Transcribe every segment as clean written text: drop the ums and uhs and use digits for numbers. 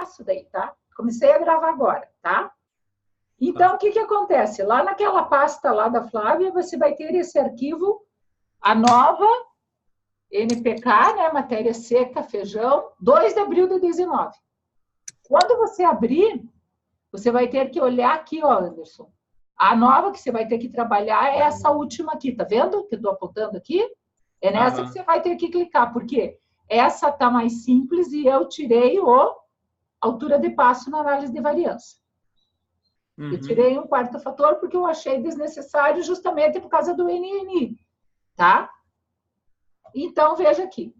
passo daí, tá? Comecei a gravar agora, tá? Então, o que acontece? Lá naquela pasta lá da Flávia, você vai ter esse arquivo, a nova NPK, né? Matéria seca, feijão, 2 de abril de 19. Quando você abrir, você vai ter que olhar aqui, ó, Anderson. A nova que você vai ter que trabalhar é essa última aqui, tá vendo? Que eu estou apontando aqui. É nessa que você vai ter que clicar, porque essa tá mais simples e eu tirei a altura de passo na análise de variância. Eu tirei um quarto fator porque eu achei desnecessário justamente por causa do NNI, tá? Então, veja aqui.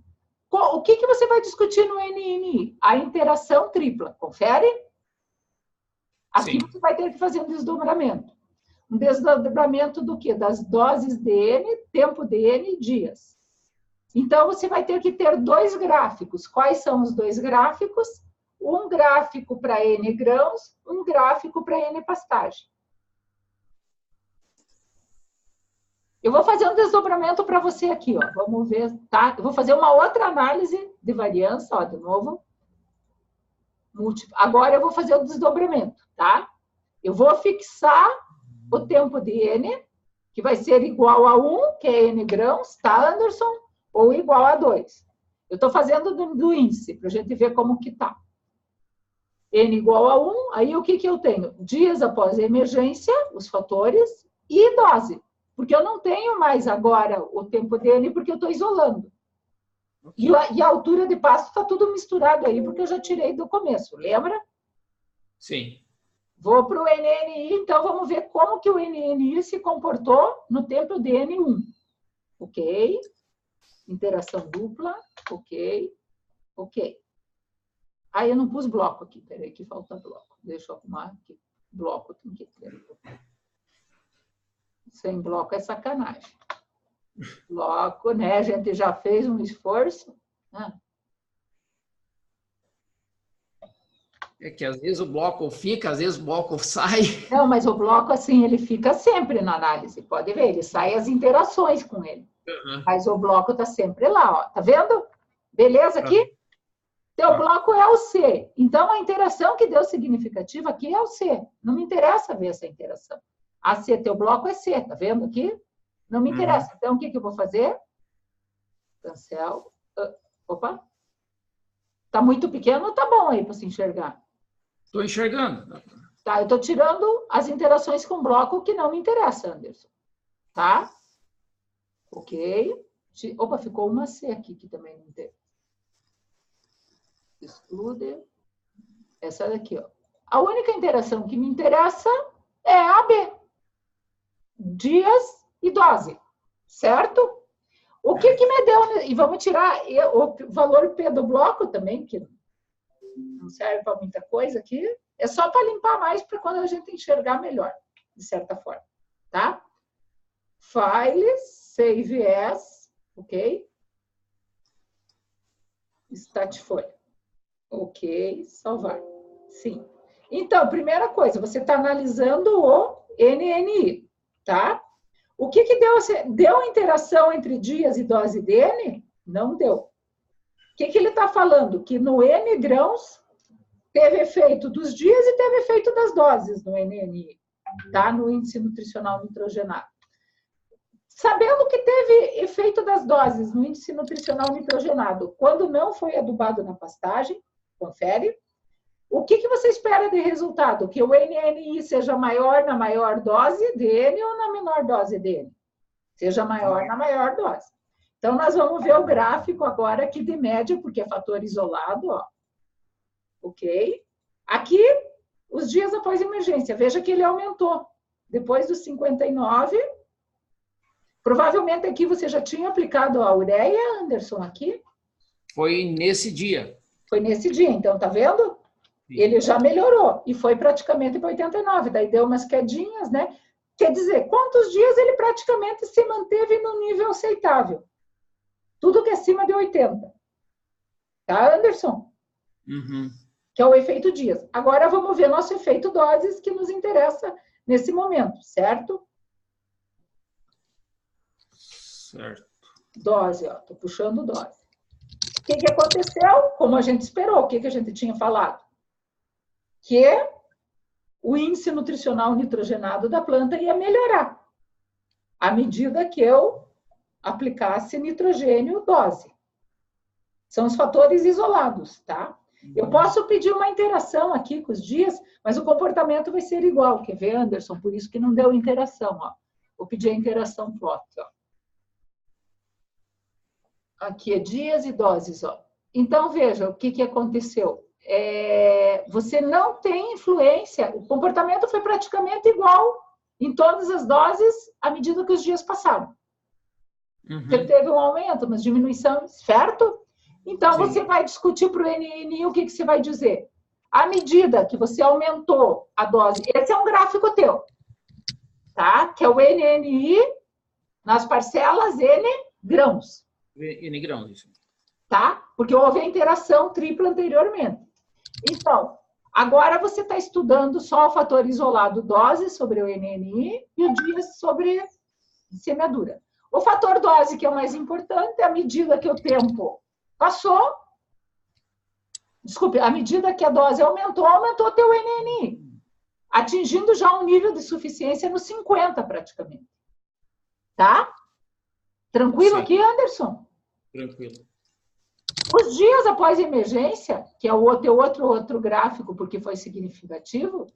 O que você vai discutir no NNI? A interação tripla. Confere? Aqui você vai ter que fazer um desdobramento. Um desdobramento do quê? Das doses de N, tempo de N, dias. Então, você vai ter que ter 2 gráficos. Quais são os 2 gráficos? Um gráfico para N grãos, um gráfico para N pastagem. Eu vou fazer um desdobramento para você aqui, ó. Vamos ver, tá? Eu vou fazer uma outra análise de variância, ó, de novo. Agora eu vou fazer o desdobramento, tá? Eu vou fixar o tempo de N, que vai ser igual a 1, que é N grãos, tá, Anderson? Ou igual a 2. Eu estou fazendo do índice, para a gente ver como que tá. N igual a 1, aí o que eu tenho? Dias após a emergência, os fatores, e dose. Porque eu não tenho mais agora o tempo de N, porque eu estou isolando. E a altura de passo está tudo misturado aí, porque eu já tirei do começo, lembra? Sim. Vou para o NNI, então vamos ver como que o NNI se comportou no tempo de N1. Ok. Interação dupla. Ok. Ok. Aí eu não pus bloco aqui, peraí, que falta bloco. Deixa eu arrumar aqui. Bloco tem que ter. Sem bloco é sacanagem. Bloco, né? A gente já fez um esforço. É que às vezes o bloco fica, às vezes o bloco sai. Não, mas o bloco, assim, ele fica sempre na análise. Pode ver, ele sai as interações com ele. Mas o bloco está sempre lá, ó. Tá vendo? Beleza aqui? Teu bloco é o C. Então, a interação que deu significativa aqui é o C. Não me interessa ver essa interação. A C, teu bloco é C, tá vendo aqui? Não me interessa. Então, o que eu vou fazer? Cancel. Opa. Tá muito pequeno ou tá bom aí para se enxergar? Estou enxergando. Tá, eu estou tirando as interações com bloco que não me interessa, Anderson. Tá? Ok. Opa, ficou uma C aqui que também não tem. Exclude. Essa daqui, ó. A única interação que me interessa é a B. Dias e dose. Certo? O que me deu... E vamos tirar o valor P do bloco também, que não serve para muita coisa aqui. É só para limpar mais, para quando a gente enxergar melhor, de certa forma. Tá? Files, Save As, ok? Statfolha. Ok, salvar. Sim. Então, primeira coisa, você está analisando o NNI, tá? O que deu interação entre dias e dose de N? Não deu. O que ele está falando? Que no N grãos teve efeito dos dias e teve efeito das doses no NNI, tá? No índice nutricional nitrogenado. Sabendo que teve efeito das doses no índice nutricional nitrogenado, quando não foi adubado na pastagem, confere. O que você espera de resultado? Que o NNI seja maior na maior dose de N ou na menor dose de N? Seja maior na maior dose. Então, nós vamos ver o gráfico agora aqui de média, porque é fator isolado, ó. Ok? Aqui, os dias após emergência. Veja que ele aumentou. Depois dos 59, provavelmente aqui você já tinha aplicado a ureia, Anderson, aqui? Foi nesse dia. Foi nesse dia, então, tá vendo? Ele já melhorou e foi praticamente para 89. Daí deu umas quedinhas, né? Quer dizer, quantos dias ele praticamente se manteve no nível aceitável? Tudo que é acima de 80. Tá, Anderson? Que é o efeito dias. Agora vamos ver nosso efeito doses, que nos interessa nesse momento, certo? Certo. Dose, ó. Tô puxando dose. O que aconteceu? Como a gente esperou, o que a gente tinha falado? que o índice nutricional nitrogenado da planta ia melhorar à medida que eu aplicasse nitrogênio dose. São os fatores isolados, tá? Eu posso pedir uma interação aqui com os dias, mas o comportamento vai ser igual. Quer ver, Anderson? Por isso que não deu interação, ó. Vou pedir a interação plot, ó. Aqui é dias e doses, ó. Então, veja o que aconteceu. Você não tem influência, o comportamento foi praticamente igual em todas as doses à medida que os dias passaram. Você teve um aumento, mas diminuição, certo? Então, você vai discutir para o NNI o que você vai dizer. À medida que você aumentou a dose, esse é um gráfico teu, tá? Que é o NNI nas parcelas N grãos. N grãos, isso. Tá? Porque houve a interação tripla anteriormente. Então, agora você está estudando só o fator isolado dose sobre o NNI e o dia sobre semeadura. O fator dose, que é o mais importante, à medida que o tempo passou, desculpe, à medida que a dose aumentou, aumentou o teu NNI, atingindo já um nível de suficiência no 50 praticamente. Tá? Tranquilo aqui, Anderson? Tranquilo. Os dias após a emergência, que é o teu outro gráfico, porque foi significativo.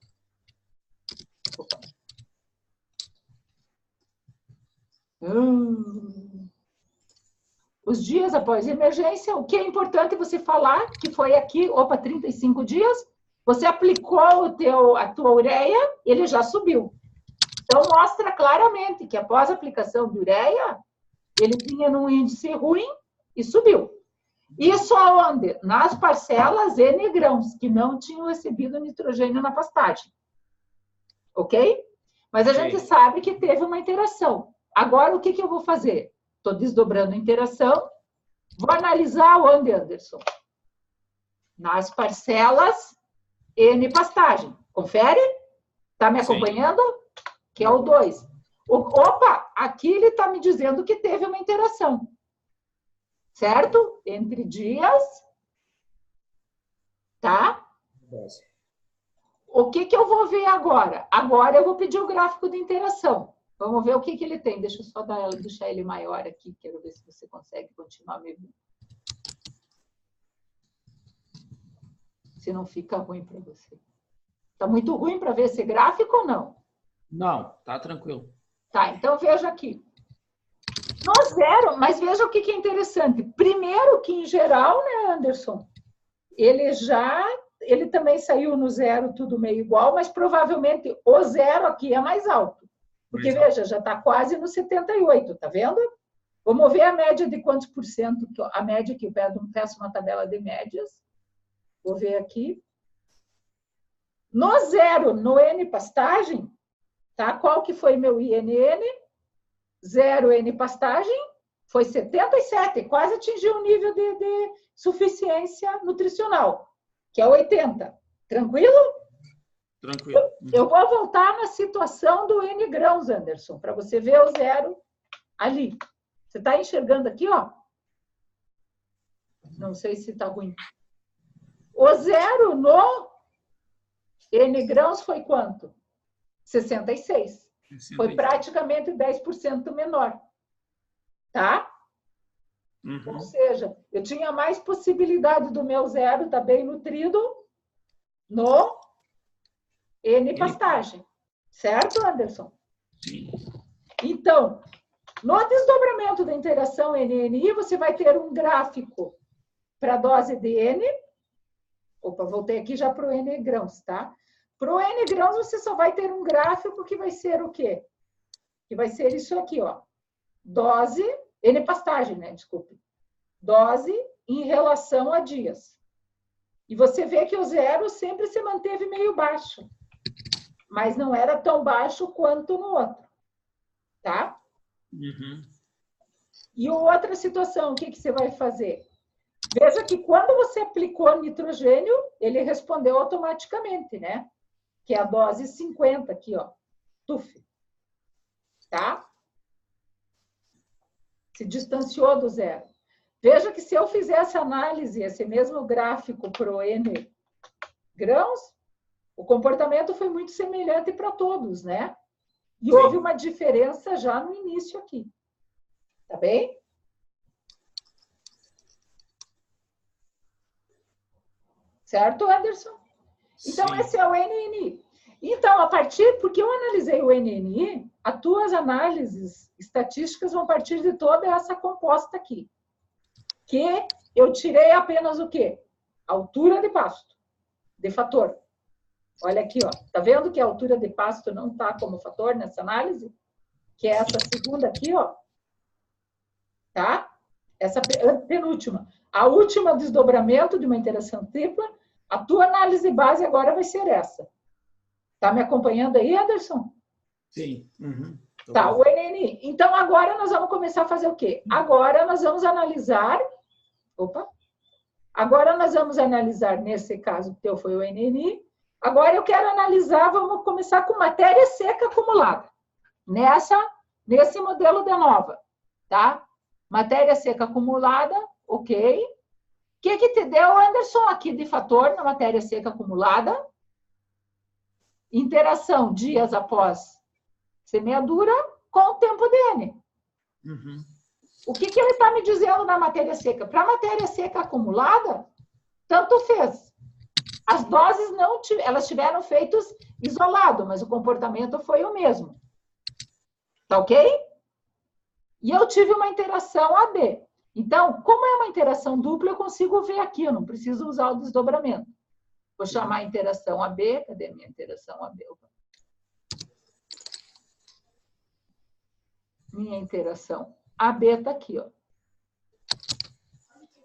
Os dias após a emergência, o que é importante você falar, que foi aqui, 35 dias, você aplicou a tua ureia, ele já subiu. Então, mostra claramente que após a aplicação de ureia, ele tinha um índice ruim e subiu. Isso aonde? Nas parcelas N grãos, que não tinham recebido nitrogênio na pastagem. Ok? Mas a gente sabe que teve uma interação. Agora, o que eu vou fazer? Estou desdobrando a interação. Vou analisar onde, Anderson? Nas parcelas N pastagem. Confere? Está me acompanhando? Que é o 2. Opa, aqui ele está me dizendo que teve uma interação. Certo? Entre dias. Tá? O que eu vou ver agora? Agora eu vou pedir o gráfico de interação. Vamos ver o que ele tem. Deixa eu só deixar ele maior aqui. Quero ver se você consegue continuar me vendo. Se não fica ruim para você. Está muito ruim para ver esse gráfico ou não? Não, tá tranquilo. Tá, então veja aqui. No zero, mas veja o que é interessante. Primeiro que, em geral, né, Anderson? Ele também saiu no zero, tudo meio igual, mas provavelmente o zero aqui é mais alto. Porque, veja, já está quase no 78, tá vendo? Vamos ver a média de quantos por cento, a média que eu peço uma tabela de médias. Vou ver aqui. No zero, no N pastagem, tá? Qual que foi meu INN? 0 N pastagem, foi 77, quase atingiu o nível de suficiência nutricional, que é 80. Tranquilo? Tranquilo. Eu vou voltar na situação do N grãos, Anderson, para você ver o zero ali. Você está enxergando aqui, ó? Não sei se está ruim. O zero no N grãos foi quanto? 66. Foi praticamente 10% menor. Tá? Ou seja, eu tinha mais possibilidade do meu zero estar bem nutrido no N pastagem. Certo, Anderson? Sim. Então, no desdobramento da interação NNI, você vai ter um gráfico para a dose de N. Opa, voltei aqui já para o N grãos, tá? Para o N grãos, você só vai ter um gráfico que vai ser o quê? Que vai ser isso aqui, ó. Dose, N pastagem, né? Desculpe. Dose em relação a dias. E você vê que o zero sempre se manteve meio baixo. Mas não era tão baixo quanto no outro. Tá? E outra situação, o que você vai fazer? Veja que quando você aplicou nitrogênio, ele respondeu automaticamente, né? Que é a dose 50 aqui, ó. TUF. Tá? Se distanciou do zero. Veja que se eu fizesse análise, esse mesmo gráfico para o N grãos, O comportamento foi muito semelhante para todos, né? E Sim. houve uma diferença já no início aqui. Tá bem? Certo, Anderson? Então, Sim. esse é o NNI. Então, porque eu analisei o NNI, as tuas análises estatísticas vão partir de toda essa composta aqui. Que eu tirei apenas o quê? Altura de pasto, de fator. Olha aqui, ó. Tá vendo que a altura de pasto não está como fator nessa análise? Que é essa segunda aqui, ó. Tá? Essa penúltima. A última desdobramento de uma interação tripla, a tua análise base agora vai ser essa. Tá me acompanhando aí, Anderson? Sim. Uhum. Tá, o NNI. Então, agora nós vamos começar a fazer o quê? Agora nós vamos analisar... Opa! Agora nós vamos analisar, nesse caso, o teu foi o NNI. Agora eu quero analisar, vamos começar com matéria seca acumulada. Nesse modelo de nova, tá? Matéria seca acumulada, ok. O que te deu, Anderson, aqui de fator na matéria seca acumulada? Interação dias após semeadura com o tempo de N. Uhum. O que ele está me dizendo na matéria seca? Para a matéria seca acumulada, tanto fez. As doses elas tiveram feitos isolado, mas o comportamento foi o mesmo. Tá ok? E eu tive uma interação AB. Então, como é uma interação dupla, eu consigo ver aqui, eu não preciso usar o desdobramento. Vou chamar a interação AB. Cadê a minha interação AB? Minha interação AB está aqui, ó.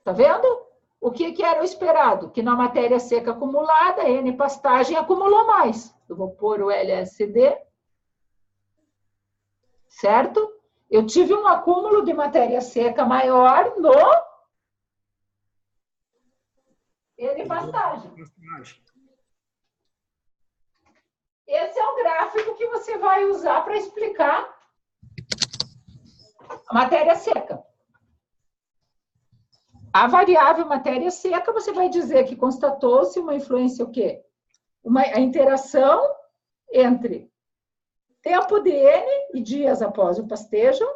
Tá vendo? O que era o esperado? Que na matéria seca acumulada, N pastagem acumulou mais. Eu vou pôr o LSD. Certo? Eu tive um acúmulo de matéria seca maior no N pastagem. Esse é o gráfico que você vai usar para explicar a matéria seca. A variável matéria seca, você vai dizer que constatou-se uma influência o quê? A interação entre tempo de N e dias após o pastejo,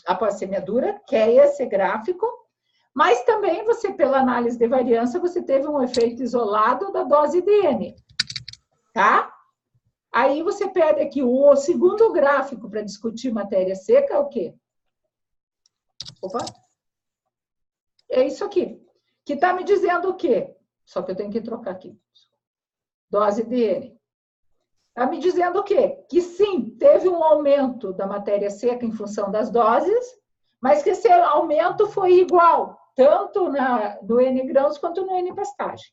após a semeadura, que é esse gráfico, mas também você, pela análise de variância, você teve um efeito isolado da dose de N. Tá? Aí você pede aqui o segundo gráfico para discutir matéria seca, é o quê? Opa! É isso aqui. Que está me dizendo o quê? Só que eu tenho que trocar aqui. Dose de N. Está me dizendo o quê? Que sim, teve um aumento da matéria seca em função das doses, mas que esse aumento foi igual, tanto no N grãos quanto no N pastagem.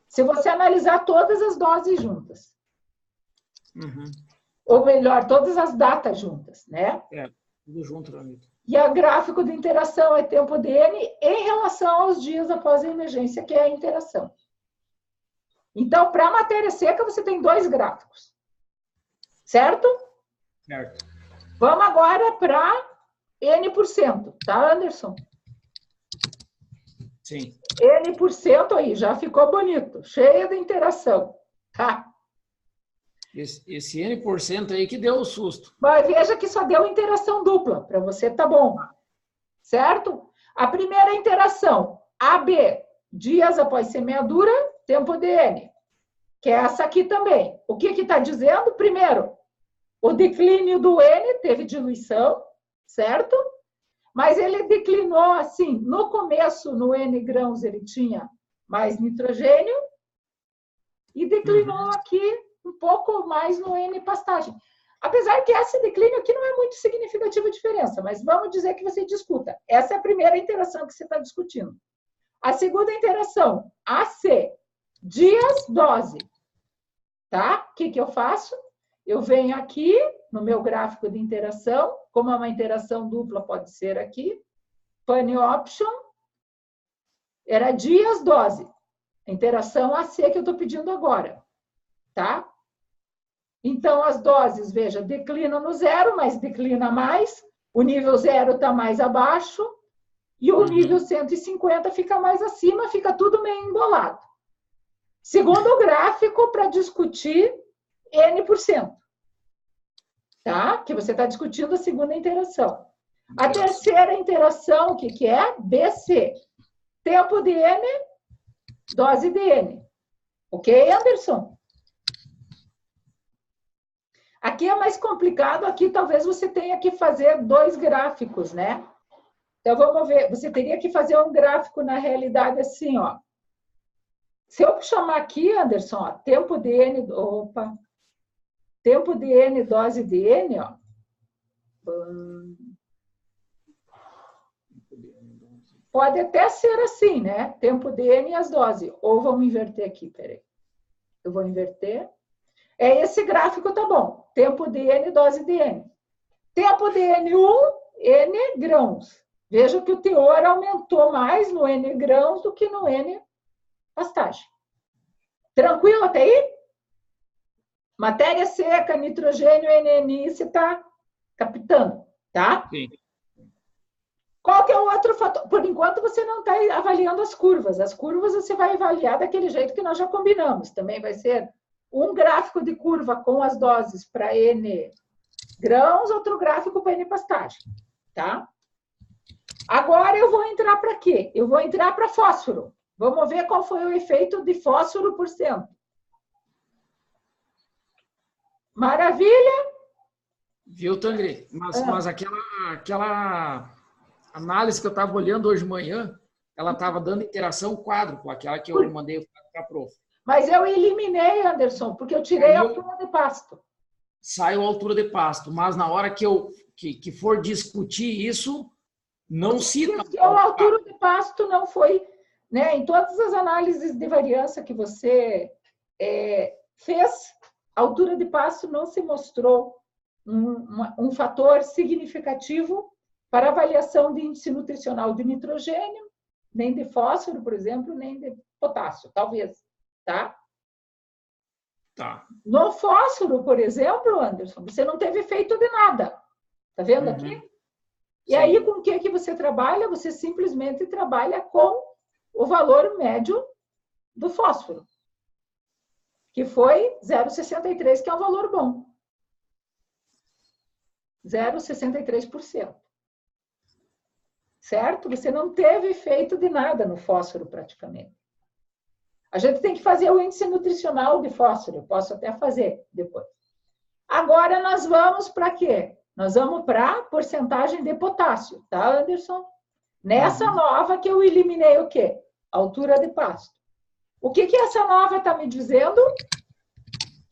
Se você analisar todas as doses juntas. Uhum. Ou melhor, todas as datas juntas, né? É, tudo junto, Anitta. E o gráfico de interação é tempo de N em relação aos dias após a emergência, que é a interação. Então, para a matéria seca, você tem dois gráficos. Certo? Certo. Vamos agora para N%, tá, Anderson? Sim. N% aí, já ficou bonito, cheio de interação. Tá? Esse N% aí que deu o susto. Mas veja que só deu interação dupla, para você tá bom. Certo? A primeira interação, AB, dias após semeadura, tempo de N, que é essa aqui também. O que está dizendo? Primeiro, o declínio do N teve diluição, certo? Mas ele declinou assim, no começo, no N grãos, ele tinha mais nitrogênio, e declinou aqui um pouco mais no N pastagem. Apesar que esse declínio aqui não é muito significativa a diferença, mas vamos dizer que você discuta. Essa é a primeira interação que você está discutindo. A segunda interação, AC, dias, dose. Tá? O que eu faço? Eu venho aqui no meu gráfico de interação, como é uma interação dupla, pode ser aqui, pane option, era dias, dose. Interação AC que eu estou pedindo agora. Tá? Então, as doses, veja, declinam no zero, mas declina mais. O nível 0 está mais abaixo. E o nível 150 fica mais acima, fica tudo meio embolado. Segundo gráfico para discutir N%. Tá? Que você está discutindo a segunda interação. A terceira interação, o que é? BC. Tempo de N, dose de N. Ok, Anderson? Aqui é mais complicado, aqui talvez você tenha que fazer 2 gráficos, né? Então, vamos ver, você teria que fazer um gráfico, na realidade, assim, ó. Se eu chamar aqui, Anderson, ó, tempo de N, tempo de N, dose de N, ó. Pode até ser assim, né? Tempo de N e as doses. Ou vamos inverter aqui, peraí. Eu vou inverter. Esse gráfico tá bom. Tempo de N, dose de N. Tempo de N1, N grãos. Veja que o teor aumentou mais no N grãos do que no N pastagem. Tranquilo até aí? Matéria seca, nitrogênio, NNI, você está captando, tá? Sim. Qual que é o outro fator? Por enquanto, você não está avaliando as curvas. As curvas você vai avaliar daquele jeito que nós já combinamos. Também vai ser um gráfico de curva com as doses para N grãos, outro gráfico para N pastagem, tá? Agora eu vou entrar para quê? Eu vou entrar para fósforo. Vamos ver qual foi o efeito de fósforo por cento. Maravilha? Viu, Tangri? Mas aquela análise que eu estava olhando hoje de manhã, ela estava dando interação quádrupla, aquela que eu mandei para a prof. Mas eu eliminei, Anderson, porque eu tirei a altura de pasto. Saiu a altura de pasto, mas na hora que for discutir isso, não cita. Porque a altura de pasto não foi, né? Em todas as análises de variância que você fez, a altura de pasto não se mostrou um fator significativo para avaliação de índice nutricional de nitrogênio, nem de fósforo, por exemplo, nem de potássio, talvez, tá? Tá. No fósforo, por exemplo, Anderson, você não teve efeito de nada. Tá vendo aqui? E Sim. aí, com o que você trabalha? Você simplesmente trabalha com o valor médio do fósforo, que foi 0,63, que é um valor bom. 0,63%. Certo? Você não teve efeito de nada no fósforo, praticamente. A gente tem que fazer o índice nutricional de fósforo. Eu posso até fazer depois. Agora, nós vamos para quê? Nós vamos para a porcentagem de potássio, tá, Anderson? Nessa nova que eu eliminei o quê? Altura de pasto. O que essa nova está me dizendo?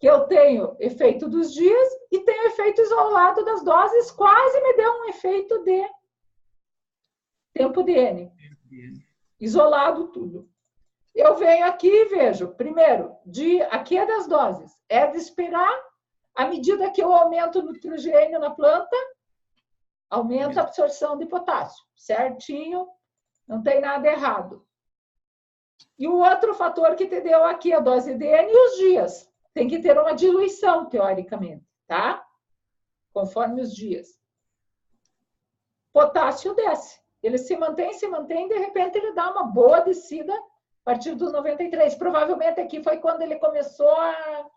Que eu tenho efeito dos dias e tenho efeito isolado das doses, quase me deu um efeito de tempo de N. Isolado tudo. Eu venho aqui e vejo, primeiro, aqui é das doses. É de esperar, à medida que eu aumento o nitrogênio na planta, aumenta a absorção de potássio. Certinho, não tem nada errado. E o outro fator que te deu aqui, a dose de N e os dias. Tem que ter uma diluição, teoricamente, tá? Conforme os dias. Potássio desce. Ele se mantém, de repente ele dá uma boa descida a partir do 93. Provavelmente aqui foi quando ele começou a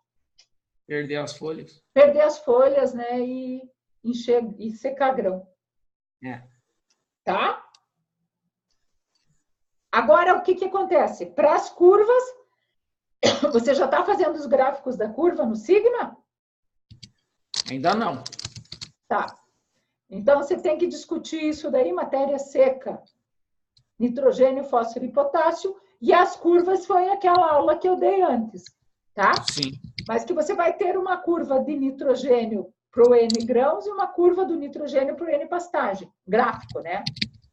perder as folhas. Perder as folhas, né? E secar grão. Tá? Agora, o que acontece? Para as curvas, você já está fazendo os gráficos da curva no Sigma? Ainda não. Tá. Então, você tem que discutir isso daí, matéria seca, nitrogênio, fósforo e potássio, e as curvas foi aquela aula que eu dei antes, tá? Sim. Mas que você vai ter uma curva de nitrogênio para o N grãos e uma curva do nitrogênio para o N pastagem, gráfico, né?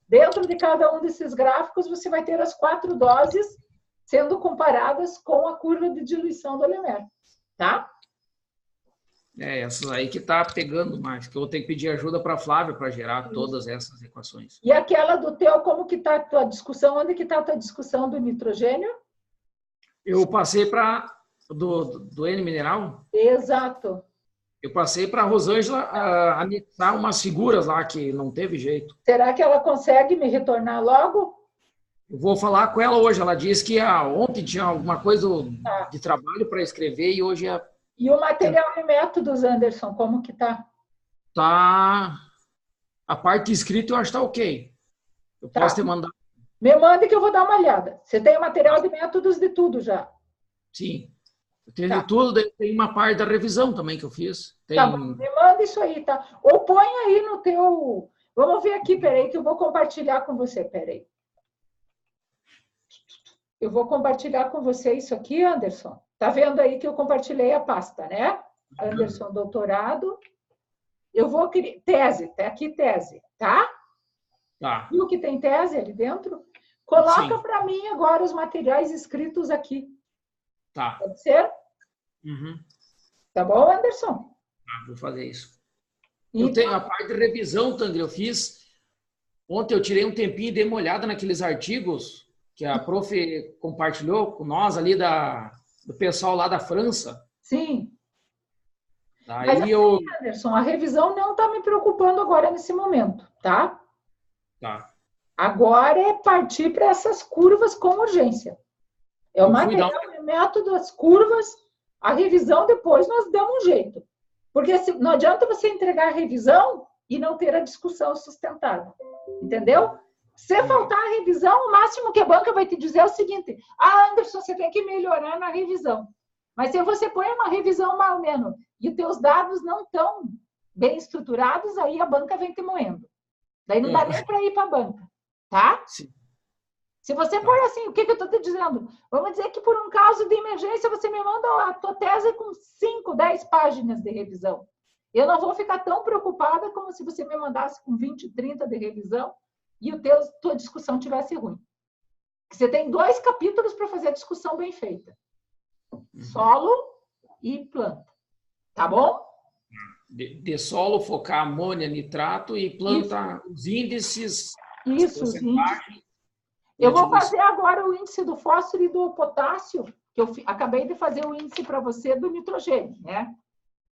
Dentro de cada um desses gráficos, você vai ter as 4 doses sendo comparadas com a curva de diluição do elemento, tá? Essas aí que tá pegando mais, que eu vou ter que pedir ajuda para a Flávia para gerar todas essas equações. E aquela do teu, como que tá a tua discussão? Onde que tá a tua discussão do nitrogênio? Eu passei para do N mineral. Exato. Eu passei para a Rosângela anexar umas figuras lá que não teve jeito. Será que ela consegue me retornar logo? Eu vou falar com ela hoje. Ela disse que ontem tinha alguma coisa Tá. de trabalho para escrever e hoje é... E o material e métodos, Anderson, como que tá? Tá... A parte escrita eu acho que tá ok. Eu posso te mandar. Me mande que eu vou dar uma olhada. Você tem o material de métodos de tudo já? Sim. Eu tenho de tudo, tem uma parte da revisão também que eu fiz. Tem... Tá bom, me manda isso aí, tá? Ou põe aí no teu... Vamos ver aqui, peraí, que eu vou compartilhar com você, peraí. Eu vou compartilhar com você isso aqui, Anderson. Tá vendo aí que eu compartilhei a pasta, né? Anderson, doutorado. Eu vou criar... Tese, tá aqui tese, tá? Tá. Viu que tem tese ali dentro? Coloca para mim agora os materiais escritos aqui. Tá. Pode ser? Uhum. Tá bom, Anderson? Vou fazer isso. Então, eu tenho a parte de revisão, Tandri, eu fiz. Ontem eu tirei um tempinho e dei uma olhada naqueles artigos que a prof compartilhou com nós ali do pessoal lá da França. Sim. Daí mas assim, Anderson, a revisão não está me preocupando agora nesse momento, tá? Tá. Agora é partir para essas curvas com urgência. É o material e método, as curvas, a revisão depois nós damos um jeito. Porque não adianta você entregar a revisão e não ter a discussão sustentada. Entendeu? Se faltar a revisão, o máximo que a banca vai te dizer é o seguinte: Anderson, você tem que melhorar na revisão. Mas se você põe uma revisão mais ou menos e os teus dados não estão bem estruturados, aí a banca vem te moendo. Daí não dá nem para ir para a banca. Tá? Sim. Se você for assim, o que eu estou te dizendo? Vamos dizer que por um caso de emergência você me manda a tua tese com 5, 10 páginas de revisão. Eu não vou ficar tão preocupada como se você me mandasse com 20, 30 de revisão e tua discussão tivesse ruim. Você tem 2 capítulos para fazer a discussão bem feita. Solo e planta. Tá bom? De solo, focar amônia, nitrato e planta os índices. Isso, os índices. Eu vou fazer agora o índice do fósforo e do potássio, que eu acabei de fazer o índice para você do nitrogênio, né?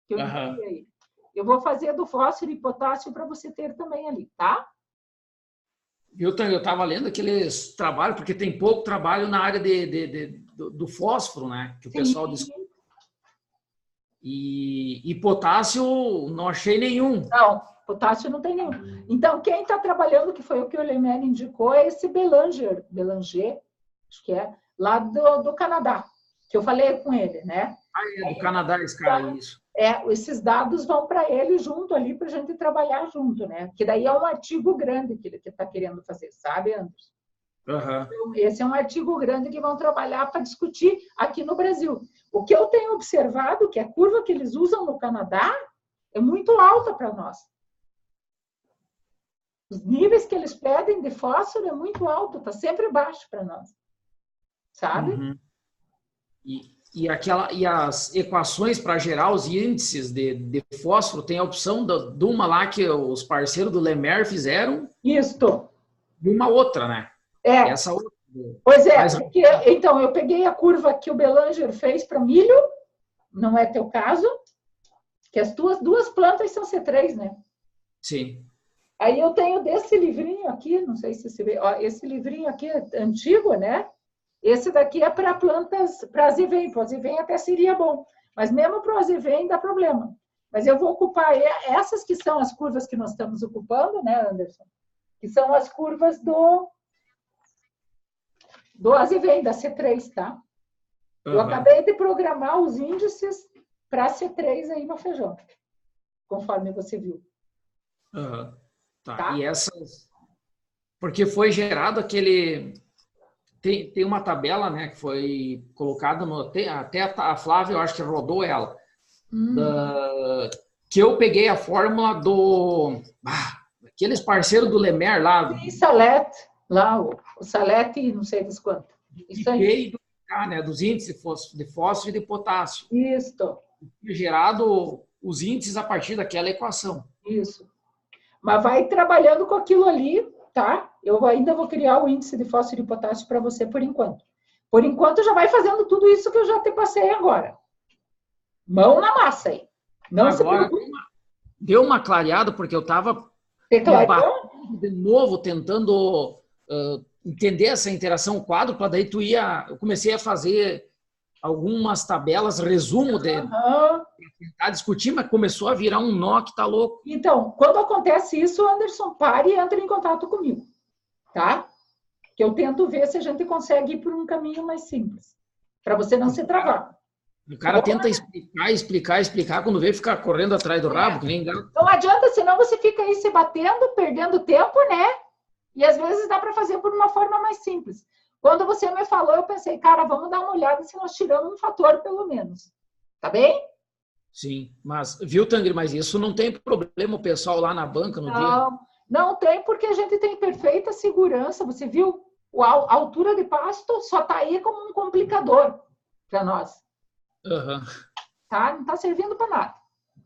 Que eu aí. Eu vou fazer do fósforo e potássio para você ter também ali, tá? Eu estava lendo aqueles trabalhos, porque tem pouco trabalho na área do fósforo, né? Que o pessoal diz. E potássio, não achei nenhum. Não, potássio não tem nenhum. Então, quem está trabalhando, que foi o que o Lemaire indicou, é esse Belanger, acho que é, lá do Canadá, que eu falei com ele, né? É do Canadá esse cara, isso. Esses dados vão para ele junto ali, para a gente trabalhar junto, né? Que daí é um artigo grande que ele está querendo fazer, sabe, Anderson? Então, esse é um artigo grande que vão trabalhar para discutir aqui no Brasil. O que eu tenho observado, que a curva que eles usam no Canadá é muito alta para nós. Os níveis que eles pedem de fósforo é muito alto, está sempre baixo para nós. Sabe? Uhum. E as equações para gerar os índices de fósforo, tem a opção de uma lá que os parceiros do Lemaire fizeram. Isto. E uma outra, né? Essa outra. Pois é, porque, então, eu peguei a curva que o Belanger fez para milho, não é teu caso, que as tuas 2 plantas são C3, né? Sim. Aí eu tenho desse livrinho aqui, não sei se você vê, ó, esse livrinho aqui é antigo, né? Esse daqui é para plantas, para azevém. Para azevém até seria bom, mas mesmo para o azevém dá problema. Mas eu vou ocupar essas que são as curvas que nós estamos ocupando, né, Anderson? Que são as curvas do azevém, da C3, tá? Uhum. Eu acabei de programar os índices para C3 aí no feijão, conforme você viu. Uhum. Tá. E essas... Porque foi gerado aquele... Tem uma tabela, né, que foi colocada até a Flávia, eu acho que rodou ela. Que eu peguei a fórmula aqueles parceiros do Lemaire lá. Sim, Salete, lá, o Salete, não sei das quantas. Isso aí. Né, dos índices de fósforo e de potássio. Isso. Gerado os índices a partir daquela equação. Isso. Mas vai trabalhando com aquilo ali, tá? Eu ainda vou criar o índice de fósforo e potássio para você por enquanto. Por enquanto, já vai fazendo tudo isso que eu já te passei agora. Mão na massa aí. Não agora, deu uma clareada, porque eu estava de novo tentando entender essa interação quádrupla, daí eu comecei a fazer algumas tabelas, resumo tentar discutir, mas começou a virar um nó que tá louco. Então, quando acontece isso, Anderson, pare e entre em contato comigo, tá? Que eu tento ver se a gente consegue ir por um caminho mais simples, para você não se travar. O cara tenta explicar, quando vê ficar correndo atrás do rabo, que nem gato. Não adianta, senão você fica aí se batendo, perdendo tempo, né? E às vezes dá para fazer por uma forma mais simples. Quando você me falou, eu pensei, cara, vamos dar uma olhada se nós tiramos um fator, pelo menos. Tá bem? Sim, mas, viu, Tangri, mas isso não tem problema o pessoal lá na banca no dia? Não tem, porque a gente tem perfeita segurança. Você viu? A altura de pasto só está aí como um complicador para nós. Uhum. Tá? Não está servindo para nada.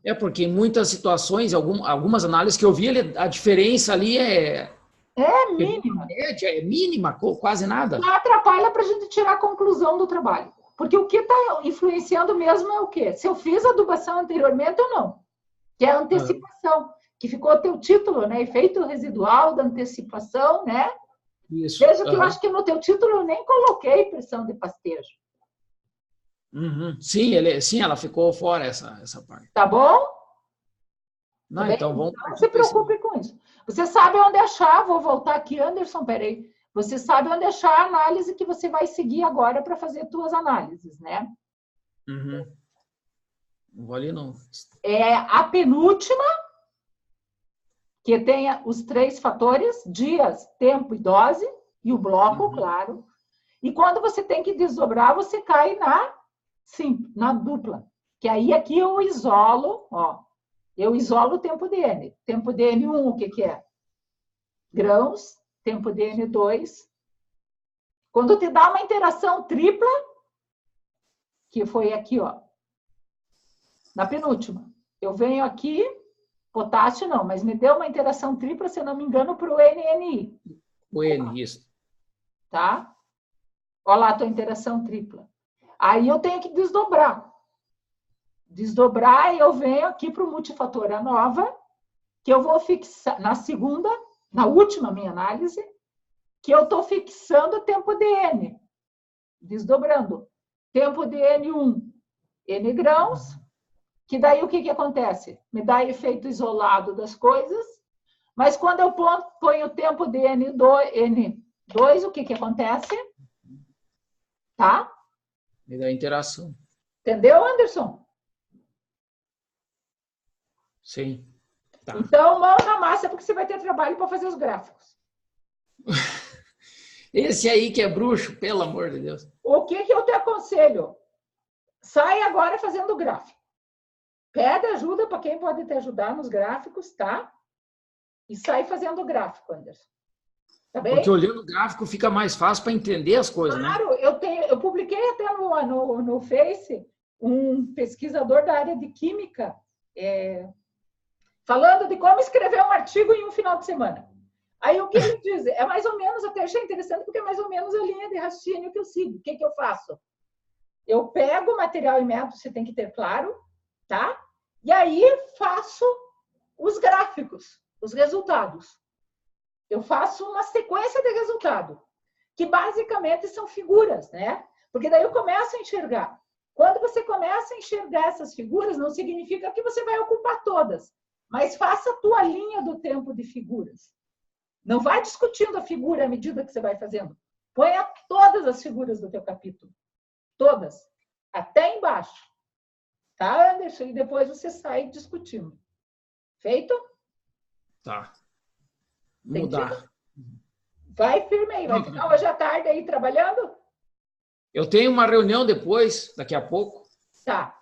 É porque em muitas situações, algumas análises que eu vi, a diferença ali é mínima. É mínima, quase nada. Não atrapalha para a gente tirar a conclusão do trabalho. Porque o que está influenciando mesmo é o quê? Se eu fiz adubação anteriormente ou não. Que é a antecipação. Que ficou teu título, né? Efeito residual da antecipação, né? Isso. Veja que eu acho que no teu título eu nem coloquei pressão de pastejo. Uhum. Sim, ela ficou fora essa parte. Tá bom? Não, então vamos. Não se preocupe com isso. Você sabe onde achar, vou voltar aqui, Anderson, peraí. Você sabe onde achar a análise que você vai seguir agora para fazer suas análises, né? Uhum. Não vou ali, não. É a penúltima, que tenha os 3 fatores, dias, tempo e dose, e o bloco, claro. E quando você tem que desdobrar, você cai na dupla. Que aí aqui eu isolo, ó. Eu isolo o tempo dN. Tempo dN1, o que é? Grãos. Tempo dN2. Quando te dá uma interação tripla, que foi aqui, ó. Na penúltima. Eu venho aqui, potássio não, mas me deu uma interação tripla, se eu não me engano, para o NNI. O N, isso. Tá? Olha lá a tua interação tripla. Aí eu tenho que desdobrar. Desdobrar e eu venho aqui para o multifator A nova, que eu vou fixar na segunda, na última minha análise, que eu estou fixando o tempo dN. Desdobrando. Tempo dN1, N grãos, que daí o que acontece? Me dá efeito isolado das coisas, mas quando eu ponho o tempo dN2, o que acontece? Tá? Me dá interação. Entendeu, Anderson? Sim. Tá. Então, mão na massa, porque você vai ter trabalho para fazer os gráficos. Esse aí que é bruxo, pelo amor de Deus. O que eu te aconselho? Sai agora fazendo gráfico. Pede ajuda para quem pode te ajudar nos gráficos, tá? E sai fazendo gráfico, Anderson. Tá bem? Porque olhando o gráfico fica mais fácil para entender as coisas, claro, né? Eu publiquei até no Face um pesquisador da área de química falando de como escrever um artigo em um final de semana. Aí o que ele diz? É mais ou menos, até achei interessante, porque é mais ou menos a linha de raciocínio que eu sigo. O que eu faço? Eu pego o material e método, você tem que ter claro, tá? E aí faço os gráficos, os resultados. Eu faço uma sequência de resultado, que basicamente são figuras, né? Porque daí eu começo a enxergar. Quando você começa a enxergar essas figuras, não significa que você vai ocupar todas, mas faça a tua linha do tempo de figuras. Não vai discutindo a figura à medida que você vai fazendo. Ponha todas as figuras do teu capítulo. Todas. Até embaixo. Tá, Anderson? E depois você sai discutindo. Feito? Tá. Mudar. Vai firme aí. Vai ficar hoje à tarde aí trabalhando? Eu tenho uma reunião depois, daqui a pouco. Tá.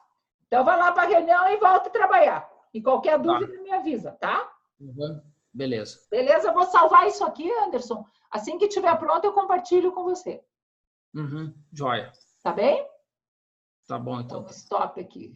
Então vai lá para a reunião e volta a trabalhar. E qualquer dúvida me avisa, tá? Uhum. Beleza. Beleza, eu vou salvar isso aqui, Anderson. Assim que estiver pronto, eu compartilho com você. Uhum. Joia. Tá bem? Tá bom, então. Stop aqui.